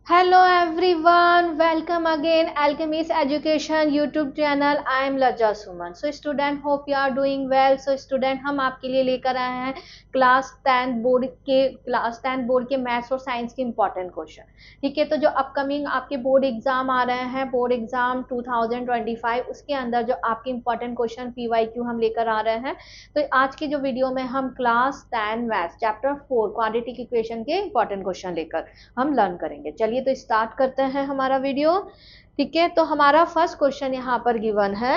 Hello everyone, welcome again Alchemist Education YouTube channel. I am Lajja Suman. So student, hope you are doing well. So student, हम आपके लिए लेकर आए हैं class 10 board के maths और साइंस के इंपॉर्टेंट क्वेश्चन. ठीक है, तो जो अपकमिंग आपके बोर्ड एग्जाम आ रहे हैं, बोर्ड एग्जाम 2025, उसके अंदर जो आपके इंपॉर्टेंट क्वेश्चन PYQ हम लेकर आ रहे हैं. तो आज की जो वीडियो में हम class 10 maths chapter 4 quadratic equation के इंपॉर्टेंट क्वेश्चन लेकर हम लर्न करेंगे. चलिए तो स्टार्ट करते हैं हमारा वीडियो. ठीक है, तो हमारा फर्स्ट क्वेश्चन यहाँ पर गिवन है.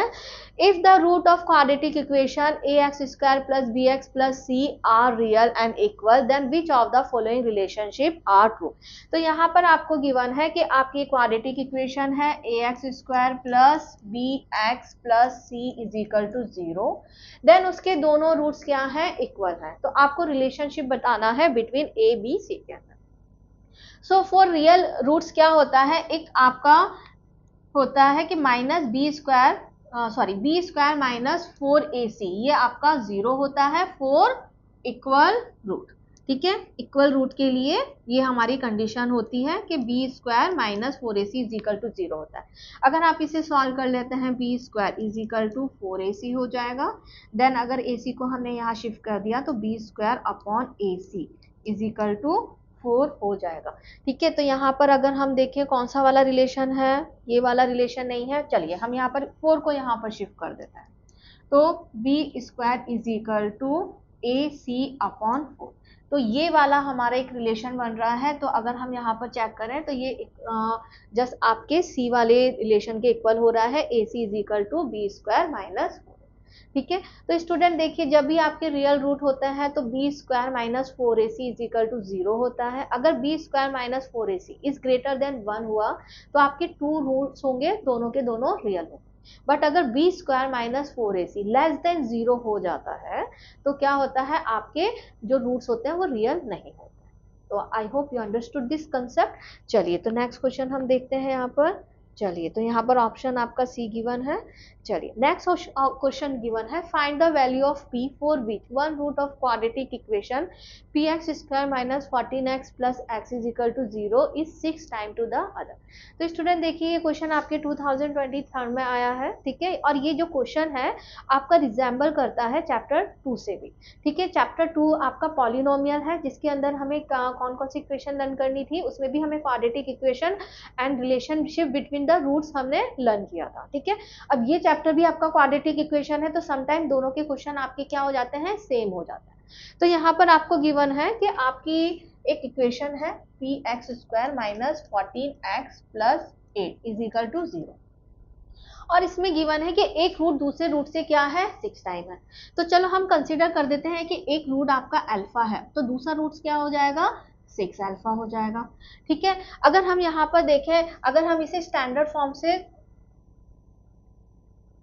If the root of quadratic equation ax² plus bx plus c are real and equal, then which of the following relationship are true. तो यहाँ पर आपको गिवन है कि आपकी क्वाड्रेटिक इक्वेशन है ax² plus bx plus c is equal to 0. देन उसके दोनों रूट्स क्या हैं, इक्वल हैं. तो आपको रिलेशनशिप बताना है बिटवीन a b c के अंदर. सो फॉर रियल रूट्स क्या होता है, एक आपका होता है कि b² माइनस 4ac, ये आपका 0 होता है फॉर इक्वल रूट. ठीक है, इक्वल रूट के लिए ये हमारी कंडीशन होती है कि b² minus 4ac is equal to 0 होता है. अगर आप इसे सॉल्व कर लेते हैं, b² is equal to 4ac हो जाएगा. देन अगर ac को हमने यहाँ शिफ्ट कर दिया तो b² upon ac is equal to 4 हो जाएगा. ठीक है, तो यहाँ पर अगर हम देखें कौन सा वाला रिलेशन है, ये वाला रिलेशन नहीं है. चलिए हम यहाँ पर 4 को यहाँ पर शिफ्ट कर देते हैं. तो b² is equal to ac upon 4. तो ये वाला हमारा एक रिलेशन बन रहा है. तो अगर हम यहाँ पर चेक करें तो ये जस्ट आपके c वाले रिलेशन के इक्वल हो रहा है. ac is equal to b² minus 4. ठीक है, तो स्टूडेंट देखिए, जब भी आपके रियल रूट होता है तो b² minus 4ac is equal to 0 होता है. अगर b² minus 4ac is greater than 1 हुआ तो आपके 2 रूट्स होंगे, दोनों के दोनों रियल होंगे. बट अगर b² minus 4ac less than 0 हो जाता है तो क्या होता है, आपके जो रूट्स होते हैं वो रियल नहीं होते. तो I hope you understood this concept. चलिए तो नेक्स्ट क्वेश्चन हम देखते हैं यहाँ पर. चलिए तो यहाँ पर ऑप्शन आपका सी गिवन है. चलिए नेक्स्ट क्वेश्चन गिवन है, find the value of p for which one root of quadratic equation px² minus 14x plus x is equal to 0 is 6 time to the other. तो स्टूडेंट देखिए, ये question आपके 2023 में आया है. ठीक है, और ये जो क्वेश्चन है आपका रिजेंबल करता है चैप्टर 2 से भी. ठीक है, चैप्टर 2 आपका पॉलिनोमियल है, जिसके अंदर हमें कौन कौन सी इक्वेशन लर्न करनी थी, उसमें भी हमें quadratic equation and relationship between the roots हमने लर्न किया था. ठीक है, अब ये चैप्टर भी आपका क्वाड्रेटिक इक्वेशन है, तो समटाइम दोनों के क्वेश्चन आपके क्या हो जाते हैं, सेम हो जाते हैं. तो यहाँ पर आपको गिवन है कि आपकी एक इक्वेशन है px² minus 14x plus 8 is equal to 0, और इसमें गिवन है कि एक रूट दूसरे रूट से क्या है, 6 टाइम है. तो चलो हम कंसीडर कर देते हैं कि एक रूट आपका अल्फा है, तो दूसरा रूट क्या हो जाएगा, 6 अल्फा हो जाएगा. ठीक है, अगर हम यहाँ पर देखें, अगर हम इसे स्टैंडर्ड फॉर्म से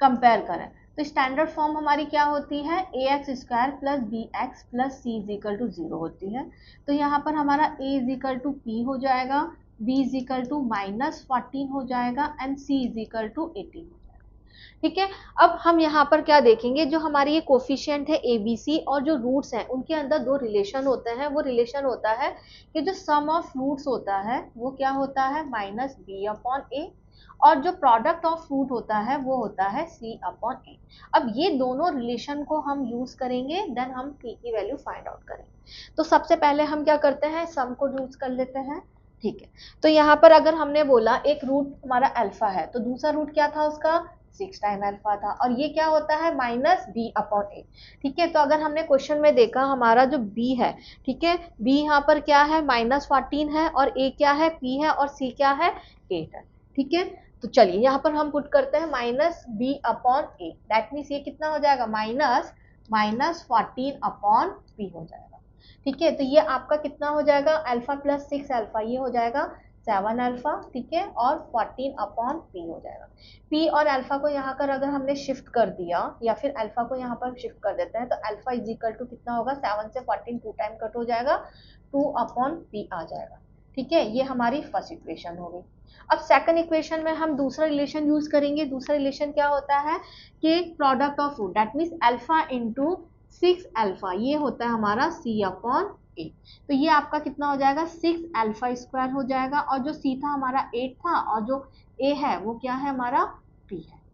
कंपेयर करें तो स्टैंडर्ड फॉर्म हमारी क्या होती है, ax² plus bx plus c is equal to 0 होती है. तो यहाँ पर हमारा a is equal to p हो जाएगा, b is equal to minus 14 हो जाएगा and c is equal to 18 हो जाएगा. ठीक है, अब हम यहाँ पर क्या देखेंगे, जो हमारी ये कोफिशिएंट है ABC और जो रूट्स हैं उनके अंदर दो रिलेशन होते हैं. वो रिलेशन होता है कि जो सम ऑफ रूट्स होता है वो क्या होता है, माइनस b अपॉन a, और जो प्रोडक्ट ऑफ रूट होता है वो होता है c अपॉन a. अब ये दोनों रिलेशन को हम यूज करेंगे, देन हम p की वैल्यू फाइंड आउट करेंगे. तो सबसे पहले हम क्या करते हैं, सम को यूज कर लेते हैं. ठीक है, तो यहाँ पर अगर हमने बोला एक रूट हमारा अल्फा है, तो दूसरा रूट क्या था उसका, 6 टाइम अल्फा था, और ये क्या होता है, माइनस b अपॉन a. ठीक है, तो अगर हमने क्वेश्चन में देखा हमारा जो b है, ठीक है, b यहाँ पर क्या है, माइनस 14 है, और a क्या है, p है, और c क्या है, 8 है. ठीक है, तो चलिए यहाँ पर हम पुट करते हैं minus b upon a. That means ये कितना हो जाएगा, माइनस 14 अपॉन p हो जाएगा. ठीक है, तो ये आपका कितना हो जाएगा, अल्फा प्लस 6 अल्फा, ये हो जाएगा 7 अल्फा. ठीक है, और 14 अपॉन p हो जाएगा. p और अल्फा को यहाँ कर अगर हमने शिफ्ट कर दिया, या फिर अल्फा को यहाँ पर शिफ्ट कर देते हैं, तो अल्फा इज इक्वल टू कितना होगा, 7 से 14 2 टाइम कट हो जाएगा, 2 अपॉन p आ जाएगा. ठीक है, ये हमारी फर्स्ट इक्वेशन हो गई. अब सेकंड इक्वेशन में हम दूसरा रिलेशन यूज करेंगे. दूसरा रिलेशन क्या होता है कि product of root, that means alpha into 6 alpha, ये होता है हमारा c अपॉन a। तो ये आपका कितना हो जाएगा 6 अल्फा स्क्वायर हो जाएगा, और जो सी था हमारा 8 था, और जो a है वो क्या है हमारा p है।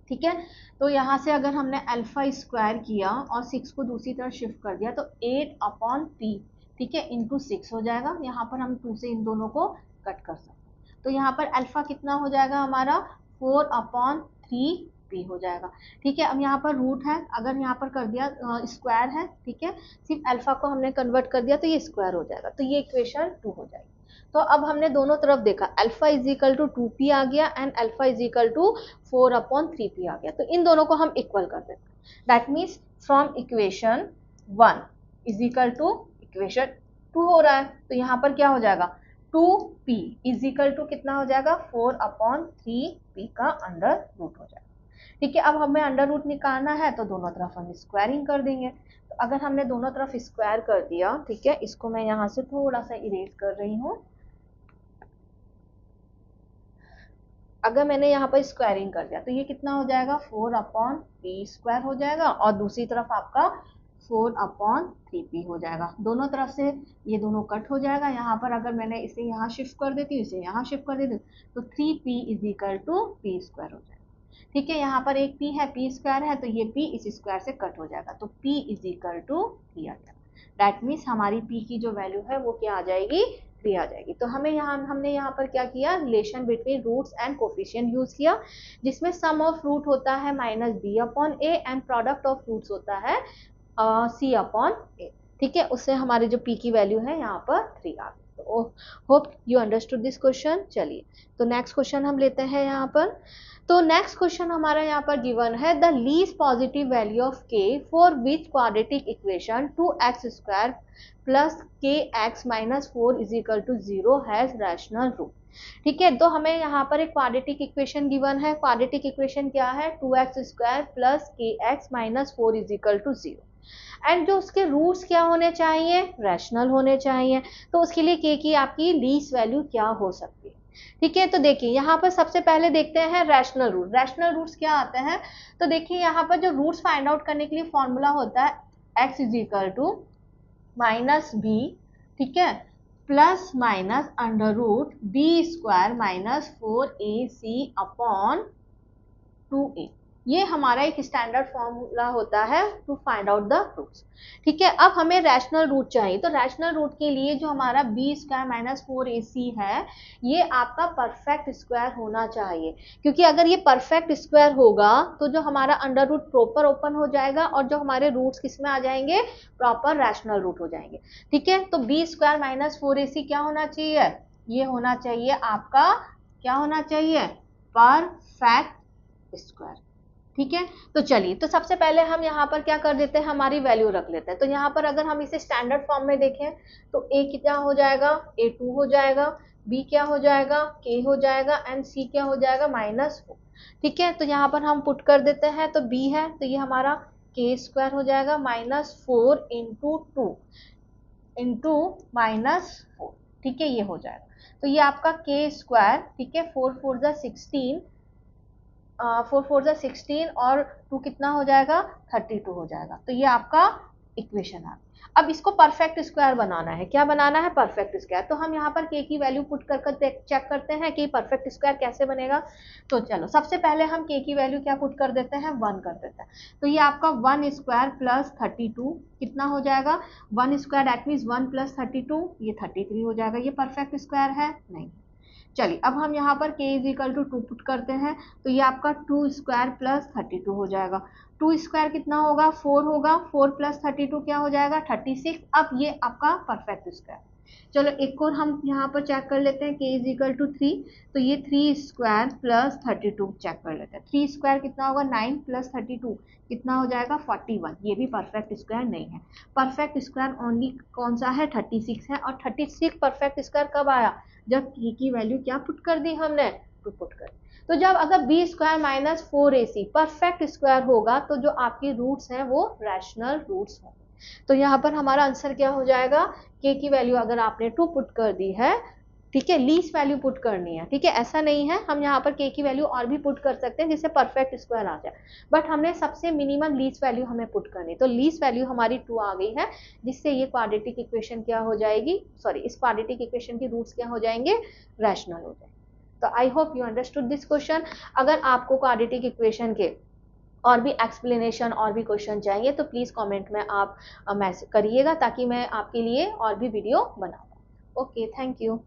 ठीक है, तो यहाँ से अगर हमने अल्फा स्क्वायर किया और 6 को दूसरी तरफ शिफ्ट कर दिया तो 8 अपॉन p, ठीक है, इंटू 6 हो जाएगा। यहाँ पर हम 2 से इन दोनों को कट कर सकते हैं, तो यहाँ पर अल्फा कितना हो जाएगा हमारा 4 अपॉन 3p हो जाएगा। ठीक है, अब यहाँ पर रूट है, अगर यहाँ पर कर दिया स्क्वायर है, ठीक है, सिर्फ अल्फा को हमने कन्वर्ट कर दिया तो ये स्क्वायर हो जाएगा, तो ये इक्वेशन 2 हो जाएगी। तो अब हमने दोनों तरफ देखा, alpha is equal to 2p आ गया and alpha is equal to 4 upon 3p आ गया, तो इन दोनों को हम इक्वल कर देते हैं। That means from equation 1 is equal to equation 2 हो रहा है, तो यहाँ पर क्या हो जाएगा 2p इज इक्वल टू कितना हो जाएगा 4 अपॉन 3p का अंडर रूट हो जाएगा। ठीक है, अब हमें अंडर रूट निकालना है तो दोनों तरफ हम स्क्वायरिंग कर देंगे। तो अगर हमने दोनों तरफ स्क्वायर कर दिया, ठीक है, इसको मैं यहाँ से थोड़ा सा इरेज कर रही हूँ। अगर मैंने यहाँ पर स्क्वायरिंग कर दिया तो ये कितना हो जाएगा 4 अपॉन पी स्क्वायर हो जाएगा, और दूसरी तरफ आपका 4 अपॉन 3p हो जाएगा। दोनों तरफ से ये दोनों कट हो जाएगा। यहाँ पर अगर मैंने इसे यहाँ शिफ्ट कर देती हूँ, इसे यहाँ शिफ्ट कर देती हूँ, तो 3p is equal to P square हो जाएगा। ठीक है, यहाँ पर एक p है, p स्क्वायर है, तो ये p इस स्क्वायर से कट हो जाएगा, तो p इज इक्वल टू 3 आ जाएगा। दैट मीन्स हमारी p की जो वैल्यू है वो क्या आ जाएगी 3 आ जाएगी। तो हमने यहाँ पर क्या किया, relation between roots and coefficient use किया, जिसमें सम ऑफ रूट होता है minus B upon A and product of roots होता है सी अपॉन ए। ठीक है, उससे हमारी जो p की वैल्यू है यहाँ पर 3 आ गई। तो hope you understood this question. चलिए, तो नेक्स्ट क्वेश्चन हम लेते हैं यहाँ पर। तो नेक्स्ट क्वेश्चन हमारा यहाँ पर गिवन है, the least positive value of k for which quadratic equation 2x square plus k x minus 4 is equal to 0 has rational root. ठीक है, तो हमें यहाँ पर एक क्वाड्रेटिक इक्वेशन गिवन है। क्वाड्रेटिक इक्वेशन क्या है 2x square plus k x minus 4 is equal to 0, and जो उसके रूट्स क्या होने चाहिए, रैशनल होने चाहिए। तो उसके लिए k की आपकी लीस्ट वैल्यू क्या हो सकती है। ठीक है, तो देखिए यहाँ पर सबसे पहले देखते हैं रैशनल रूट। रैशनल रूट्स क्या आते हैं, तो देखिए यहाँ पर जो रूट्स फाइंड आउट करने के लिए फॉर्मूला होता है x is equal to minus B, ठीक है, plus minus under root B square minus 4ac upon 2a। ये हमारा एक स्टैंडर्ड फॉर्मूला होता है to find out the roots. ठीक है, अब हमें रैशनल रूट चाहिए, तो रैशनल रूट के लिए जो हमारा बी स्क्वायर माइनस 4ac है, ये आपका परफेक्ट स्क्वायर होना चाहिए, क्योंकि अगर ये परफेक्ट स्क्वायर होगा तो जो हमारा अंडर रूट प्रॉपर ओपन हो जाएगा और जो हमारे रूट्स किस में आ जाएंगे, प्रॉपर रैशनल रूट हो जाएंगे। ठीक है, तो बी स्क्वायर माइनस 4ac क्या होना चाहिए, ये होना चाहिए आपका, क्या होना चाहिए, परफेक्ट स्क्वायर। ठीक है, तो चलिए, तो सबसे पहले हम यहाँ पर क्या कर देते हैं, हमारी वैल्यू रख लेते हैं। तो यहाँ पर अगर हम इसे स्टैंडर्ड फॉर्म में देखें तो a कितना हो जाएगा, a2 हो जाएगा, b क्या हो जाएगा, k हो जाएगा, एंड c क्या हो जाएगा -4। ठीक है, तो यहाँ पर हम पुट कर देते हैं, तो b है तो ये हमारा k स्क्वायर हो जाएगा -4 इंटू 2 इंटू -4। ठीक है, ये हो जाएगा, तो ये आपका k स्क्वायर, ठीक है, 4 4 जा 16, 4 4 जा 16 और 2 कितना हो जाएगा 32 हो जाएगा। तो ये आपका इक्वेशन है। अब इसको परफेक्ट स्क्वायर बनाना है, क्या बनाना है, परफेक्ट स्क्वायर। तो हम यहाँ पर k की वैल्यू पुट कर चेक करते हैं कि परफेक्ट स्क्वायर कैसे बनेगा। तो चलो, सबसे पहले हम k की वैल्यू क्या पुट कर देते हैं, 1 कर देते हैं। तो ये आपका 1 स्क्वायर प्लस 32 कितना हो जाएगा, 1 स्क्वायर दैट मीन्स 1 प्लस 32, ये 33 हो जाएगा। ये परफेक्ट स्क्वायर है नहीं। चलिए, अब हम यहाँ पर k is equal to 2 put करते हैं, तो ये आपका 2 स्क्वायर प्लस 32 हो जाएगा। 2 स्क्वायर कितना होगा, 4 होगा, 4 प्लस 32 क्या हो जाएगा, 36। अब ये आपका परफेक्ट स्क्वायर। चलो, एक और हम यहाँ पर चेक कर लेते हैं, k इज इक्वल टू 3, तो ये 3 स्क्वायर प्लस 32 चेक कर लेते हैं। 3 स्क्वायर कितना होगा, 9 प्लस 32 कितना हो जाएगा, 41। ये भी परफेक्ट स्क्वायर नहीं है। परफेक्ट स्क्वायर ओनली कौन सा है, 36 है, और 36 परफेक्ट स्क्वायर कब आया, जब k की वैल्यू क्या पुट कर दी हमने, 2 पुट कर दी। तो जब अगर B square minus 4ac perfect square होगा तो जो आपके रूट्स हैं वो रैशनल रूट्स होंगे। तो यहाँ पर हमारा आंसर क्या हो जाएगा, k की वैल्यू अगर आपने 2 पुट कर दी है ठीक है, लीस्ट वैल्यू पुट करनी है। ठीक है, ऐसा नहीं है, हम यहाँ पर के की वैल्यू और भी पुट कर सकते हैं जिससे परफेक्ट स्क्वायर आ जाए, बट हमने सबसे मिनिमम लीस्ट वैल्यू हमें पुट करनी। तो लीस्ट वैल्यू हमारी 2 आ गई है, जिससे ये क्वाड्रेटिक इक्वेशन क्या हो जाएगी, सॉरी, इस क्वाड्रेटिक इक्वेशन के रूट्स क्या हो जाएंगे, रैशनल हो जाएंगे। तो I hope you understood this question. अगर आपको क्वाड्रेटिक इक्वेशन के और भी एक्सप्लेनेशन और भी क्वेश्चन चाहिए तो प्लीज़ कमेंट में आप मैसेज करिएगा, ताकि मैं आपके लिए और भी वीडियो बनाऊँ। Okay, thank you.